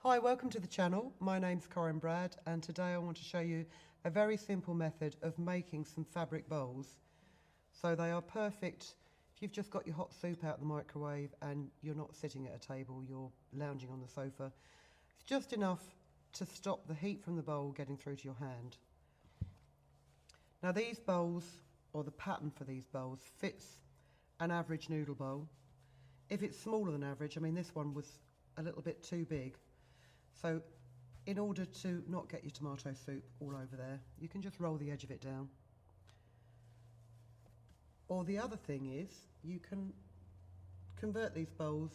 Hi, welcome to the channel. My name's Corinne Brad, and today I want to show you a very simple method of making some fabric bowls. So they are perfect if you've just got your hot soup out the microwave and you're not sitting at a table, you're lounging on the sofa. It's just enough to stop the heat from the bowl getting through to your hand. Now these bowls, or the pattern for these bowls, fits an average noodle bowl. If it's smaller than average, I mean this one was a little bit too big. So in order to not get your tomato soup all over there, you can just roll the edge of it down. Or the other thing is, you can convert these bowls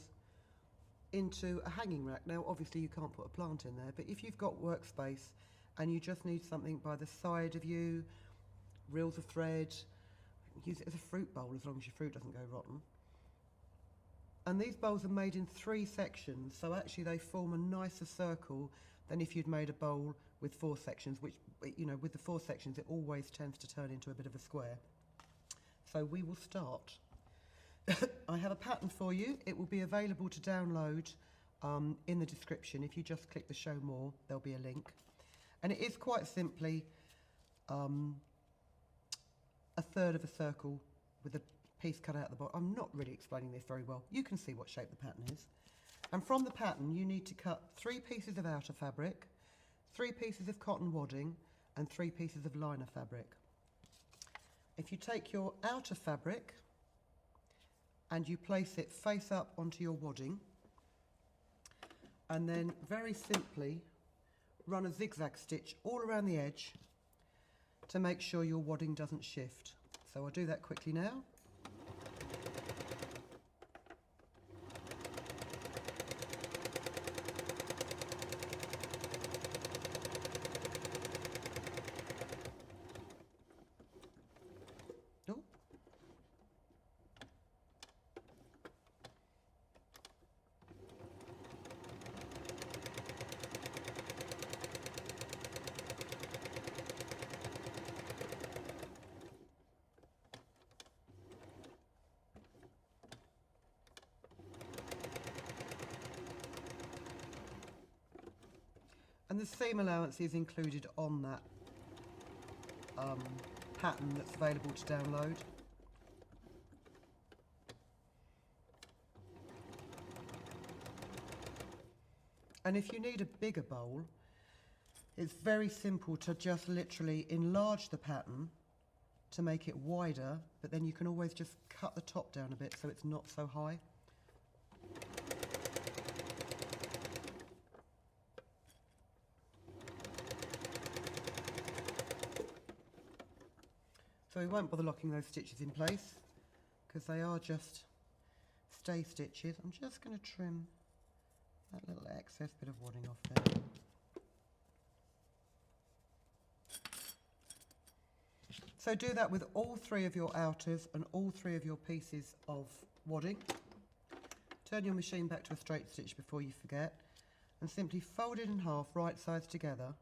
into a hanging rack. Now obviously you can't put a plant in there, but if you've got workspace and you just need something by the side of you, reels of thread, use it as a fruit bowl as long as your fruit doesn't go rotten. And these bowls are made in 3 sections, so actually they form a nicer circle than if you'd made a bowl with 4 sections, which, you know, with the 4 sections it always tends to turn into a bit of a square. So we will start. I have a pattern for you. It will be available to download in the description. If you just click the show more, there'll be a link. And it is quite simply a third of a circle with a piece cut out the bottom. I'm not really explaining this very well. You can see what shape the pattern is. And from the pattern you need to cut 3 pieces of outer fabric, 3 pieces of cotton wadding and 3 pieces of liner fabric. If you take your outer fabric and you place it face up onto your wadding, and then very simply run a zigzag stitch all around the edge to make sure your wadding doesn't shift. So I'll do that quickly now. Oh. And the seam allowance is included on that pattern that's available to download. And if you need a bigger bowl, it's very simple to just literally enlarge the pattern to make it wider, but then you can always just cut the top down a bit so it's not so high. So we won't bother locking those stitches in place because they are just stay stitches. I'm just going to trim that little excess bit of wadding off there. So do that with all 3 of your outers and all 3 of your pieces of wadding. Turn your machine back to a straight stitch before you forget, and simply fold it in half right sides together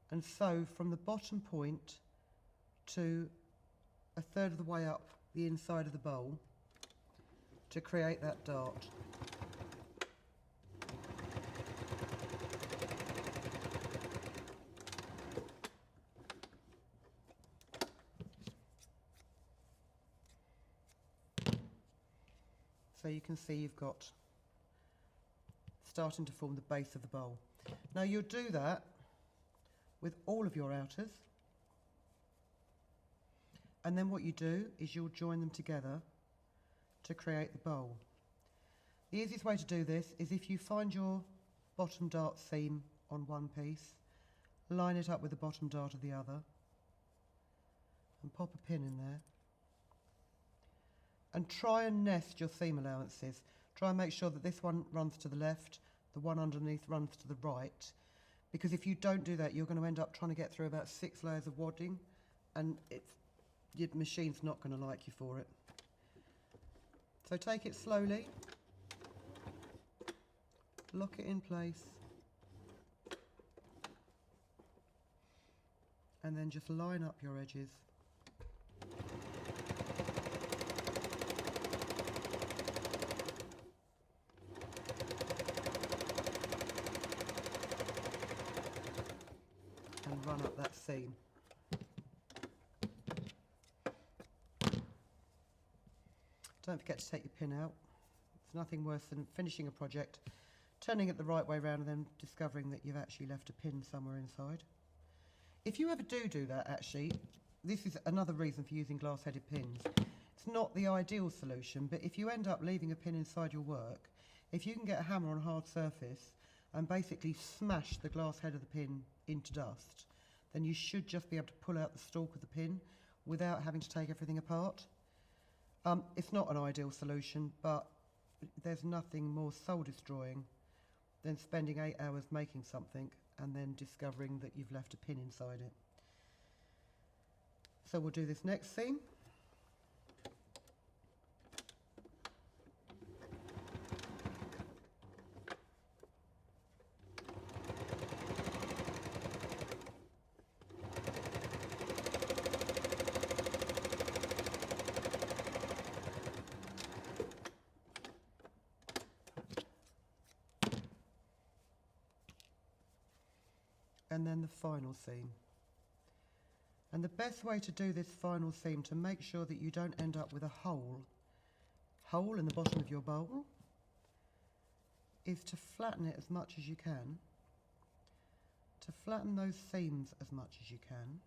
and sew from the bottom point to a third of the way up the inside of the bowl to create that dart. So you can see you've got starting to form the base of the bowl. Now you'll do that with all of your outers. And then what you do is you'll join them together to create the bowl. The easiest way to do this is if you find your bottom dart seam on one piece, line it up with the bottom dart of the other, and pop a pin in there. And try and nest your seam allowances. Try and make sure that this one runs to the left, the one underneath runs to the right, because if you don't do that, you're going to end up trying to get through about 6 layers of wadding, and your machine's not going to like you for it. So take it slowly, lock it in place, and then just line up your edges. run up that seam. Don't forget to take your pin out. It's nothing worse than finishing a project, turning it the right way around and then discovering that you've actually left a pin somewhere inside. If you ever do that, actually, this is another reason for using glass-headed pins. It's not the ideal solution, but if you end up leaving a pin inside your work, if you can get a hammer on a hard surface and basically smash the glass head of the pin into dust, then you should just be able to pull out the stalk of the pin without having to take everything apart. It's not an ideal solution, but there's nothing more soul destroying than spending 8 hours making something and then discovering that you've left a pin inside it. So we'll do this next seam. And then the final seam. And the best way to do this final seam, to make sure that you don't end up with a hole in the bottom of your bowl, is to flatten it as much as you can, to flatten those seams as much as you can.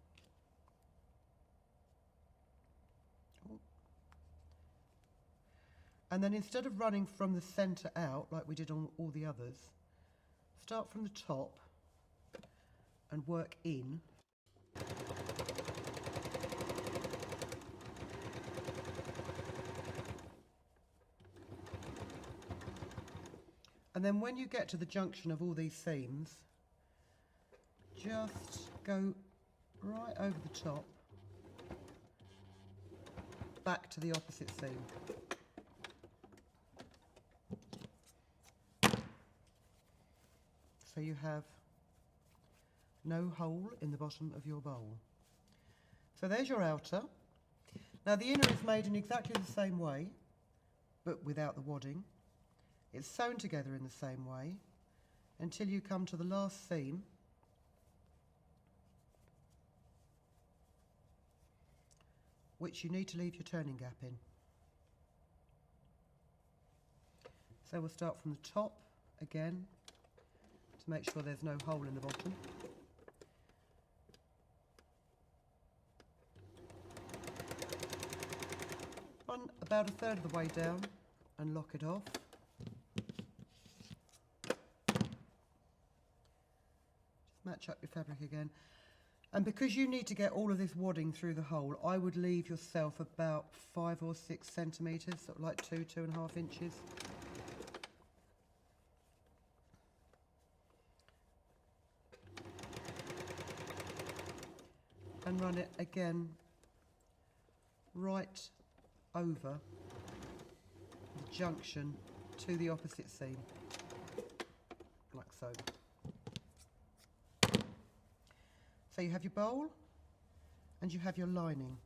And then instead of running from the centre out like we did on all the others, start from the top and work in. And then when you get to the junction of all these seams, just go right over the top, back to the opposite seam. So you have no hole in the bottom of your bowl. So there's your outer. Now the inner is made in exactly the same way, but without the wadding. It's sewn together in the same way until you come to the last seam, which you need to leave your turning gap in. So we'll start from the top again to make sure there's no hole in the bottom. Run about a third of the way down and lock it off. Just match up your fabric again. And because you need to get all of this wadding through the hole, I would leave yourself about 5 or 6 centimetres, sort of like 2.5 inches. And run it again right over the junction to the opposite seam, like so. So you have your bowl and you have your lining.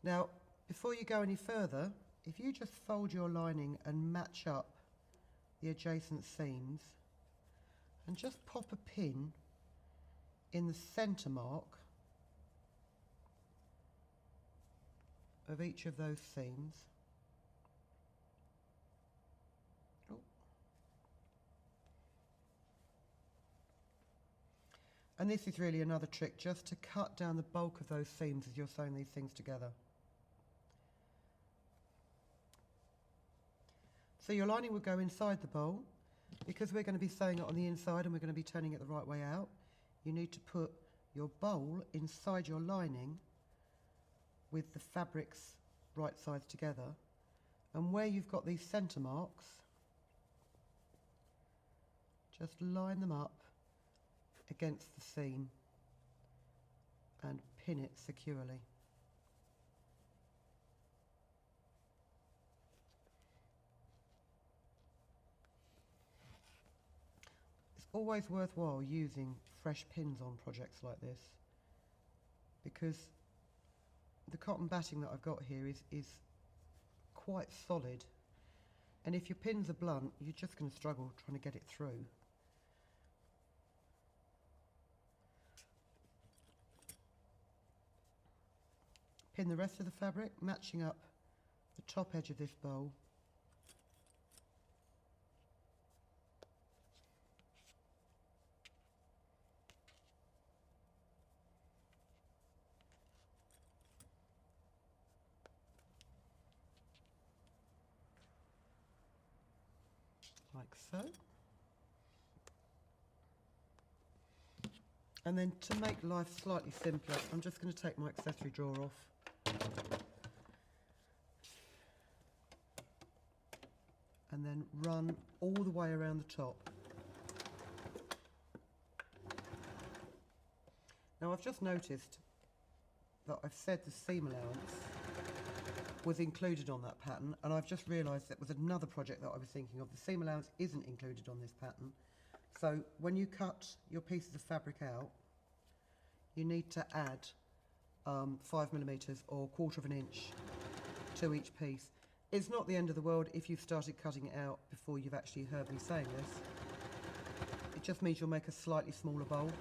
Now, before you go any further, if you just fold your lining and match up the adjacent seams and just pop a pin in the centre mark of each of those seams. Oh. And this is really another trick, just to cut down the bulk of those seams as you're sewing these things together. So your lining will go inside the bowl. Because we're going to be sewing it on the inside and we're going to be turning it the right way out, you need to put your bowl inside your lining with the fabrics right sides together, and where you've got these centre marks, just line them up against the seam and pin it securely. It's always worthwhile using fresh pins on projects like this, because the cotton batting that I've got here is quite solid, and if your pins are blunt, you're just going to struggle trying to get it through. pin the rest of the fabric, matching up the top edge of this bowl like so. And then to make life slightly simpler, I'm just going to take my accessory drawer off and then run all the way around the top. Now I've just noticed that I've said the seam allowance was included on that pattern, and I've just realised that was another project that I was thinking of. The seam allowance isn't included on this pattern. So when you cut your pieces of fabric out, you need to add 5mm or 1/4 inch to each piece. It's not the end of the world if you've started cutting it out before you've actually heard me saying this. It just means you'll make a slightly smaller bowl.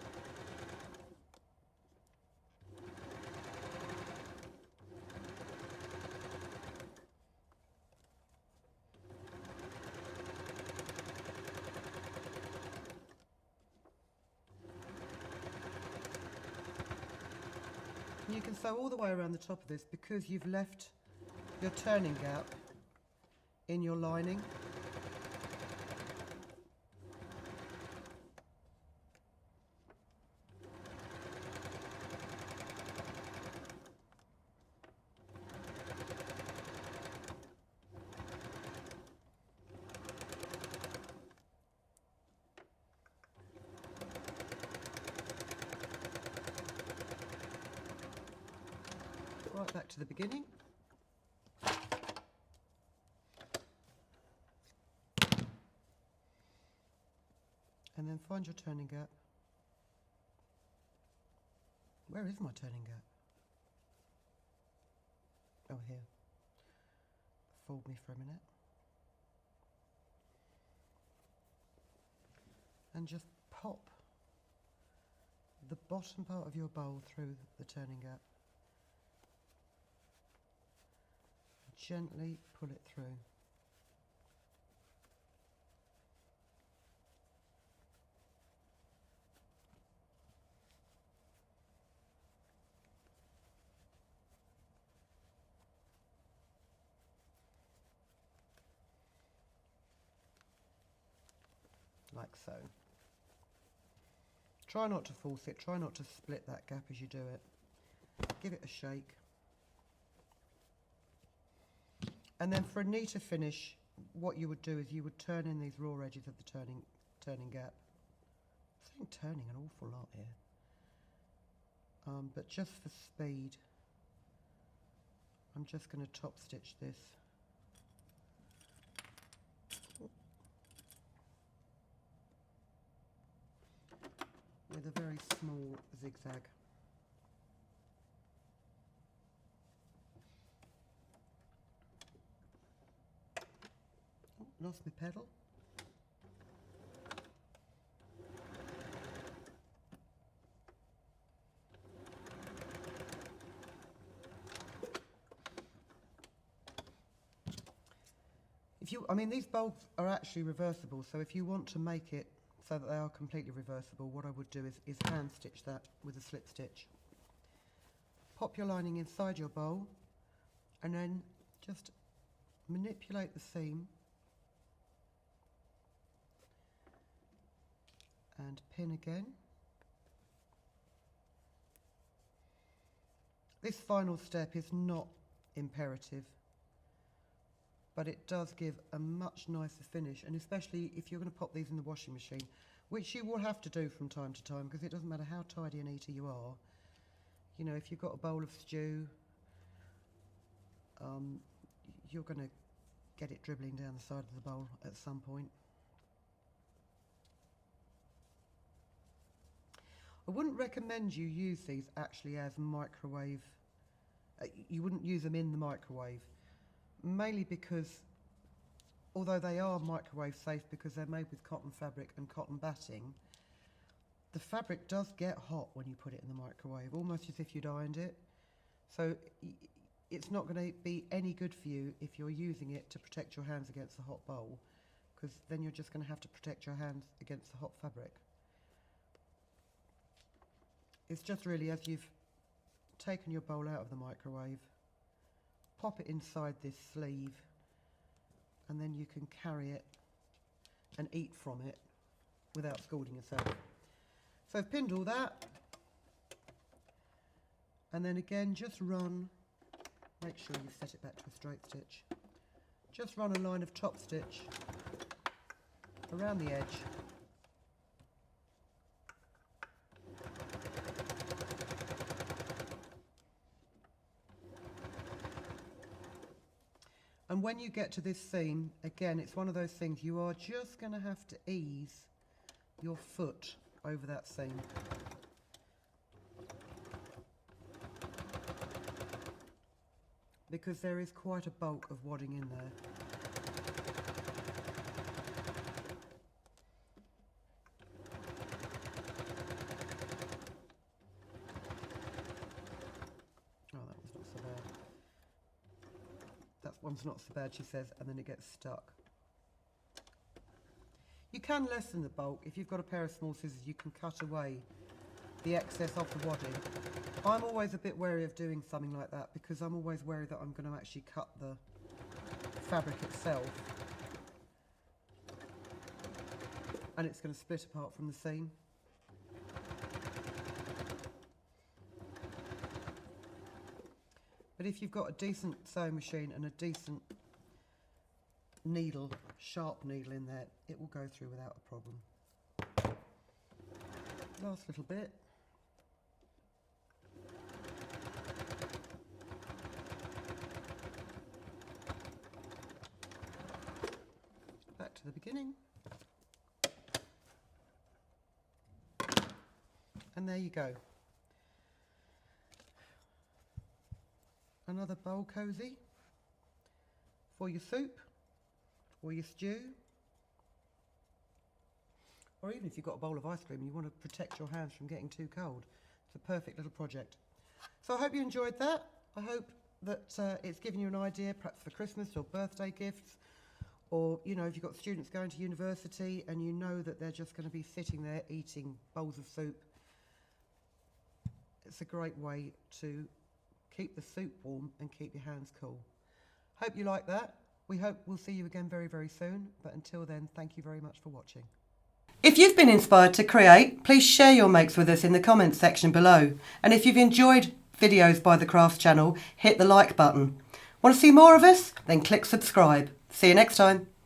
You can sew all the way around the top of this because you've left your turning gap in your lining. Right back to the beginning. And then find your turning gap. Where is my turning gap? Oh, here. Fooled me for a minute. And just pop the bottom part of your bowl through the turning gap. Gently pull it through. Like so. Try not to force it, try not to split that gap as you do it. Give it a shake. And then for a neater finish, what you would do is you would turn in these raw edges of the turning gap. I'm saying turning an awful lot here. But just for speed, I'm just going to top stitch this. With a very small zigzag. Lost my pedal. I mean, these bulbs are actually reversible, so if you want to make it so that they are completely reversible, what I would do is hand stitch that with a slip stitch. Pop your lining inside your bowl and then just manipulate the seam and pin again. This final step is not imperative, but it does give a much nicer finish, and especially if you're going to pop these in the washing machine, which you will have to do from time to time because it doesn't matter how tidy and neat you are. You know, if you've got a bowl of stew, you're going to get it dribbling down the side of the bowl at some point. I wouldn't recommend you use these actually as microwave, you wouldn't use them in the microwave, mainly because although they are microwave safe because they're made with cotton fabric and cotton batting, the fabric does get hot when you put it in the microwave, almost as if you'd ironed it. So it's not going to be any good for you if you're using it to protect your hands against the hot bowl, because then you're just going to have to protect your hands against the hot fabric. It's just really, as you've taken your bowl out of the microwave, pop it inside this sleeve, and then you can carry it and eat from it without scalding yourself. So I've pinned all that, and then again just run, make sure you set it back to a straight stitch, just run a line of top stitch around the edge, and when you get to this seam, again, it's one of those things, you are just going to have to ease your foot over that seam. Because there is quite a bulk of wadding in there. Oh, that was not so bad. That one's not so bad, she says, and then it gets stuck. You can lessen the bulk. If you've got a pair of small scissors, you can cut away the excess of the wadding. I'm always a bit wary of doing something like that because I'm always wary that I'm going to actually cut the fabric itself and it's going to split apart from the seam. But if you've got a decent sewing machine and a decent needle, sharp needle in there, it will go through without a problem. Last little bit. Back to the beginning. And there you go. Another bowl cosy for your soup or your stew, or even if you've got a bowl of ice cream and you want to protect your hands from getting too cold. It's a perfect little project. So I hope you enjoyed that. I hope that it's given you an idea, perhaps for Christmas or birthday gifts, or you know, if you've got students going to university and you know that they're just going to be sitting there eating bowls of soup. It's a great way to keep the soup warm and keep your hands cool. Hope you like that. We hope we'll see you again very, very soon. But until then, thank you very much for watching. If you've been inspired to create, please share your makes with us in the comments section below. And if you've enjoyed videos by the Crafts channel, hit the like button. Want to see more of us? Then click subscribe. See you next time.